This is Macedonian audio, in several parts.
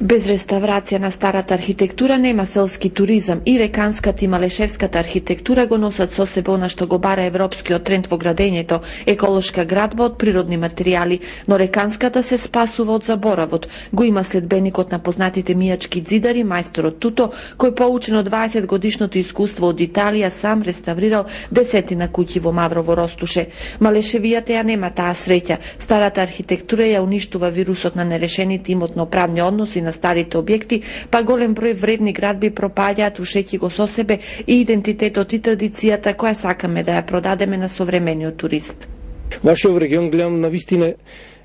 Без реставрација на старата архитектура нема селски туризам и реканската и малешевската архитектура го носат со себе она што го бара европскиот тренд во градењето, еколошка градба од природни материјали, но реканската се спасува од заборавот. Го има следбеникот на познатите мијачки ѕидари, мајсторот Туто, кој поучен од 20 годишното искуство од Италија сам реставрирал десетина куќи во Маврово Ростуше. Малешевијата ја нема таа среќа. Старата архитектура ја уништува вирусот на нерешените имотно-правни односи на старите објекти, па голем број вредни градби пропаѓаат, ушејќи го со себе и идентитетот и традицијата која сакаме да ја продадеме на современиот турист. Вашиот регион гледам на вистина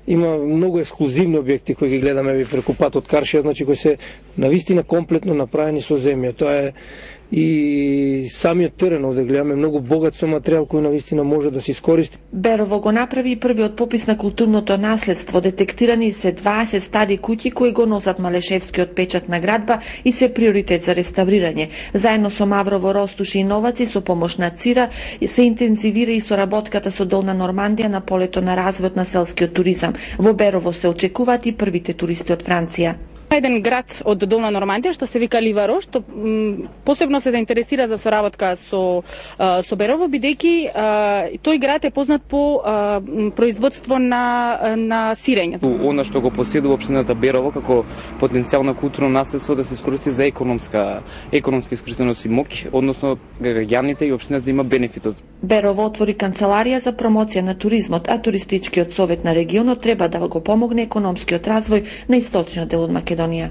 има многу ексклузивни објекти кои ги гледаме преку патот Каршија, значи кои се на вистина комплетно направени со земја. Тоа е и самиот терен овде гледаме многу богат со материјал кој на вистина може да се искористи. Берово го направи и првиот попис на културното наследство. Детектирани се 20 стари куќи кои го носат малешевскиот печат на градба и се приоритет за реставрирање. Заедно со Маврово Ростуше и Новаци со помош на ЦИРА се интензивира и соработката со Долна Нормандија на полето на развојот на селскиот туризам. Во Берово се очекуваат и првите туристи од Франција. Еден град од Долна Нормандија што се вика Ливаро, што посебно се заинтересира за соработка со Берово, бидејќи тој град е познат по производство на сирење. Она што го поседува општината Берово како потенцијално културно наследство да се искористи за економски искористеност и моќ, односно граѓаните и општината има бенефит од. Берово отвори канцеларија за промоција на туризмот, а туристичкиот совет на регионот треба да го помогне економскиот развој на источниот дел од Македонија.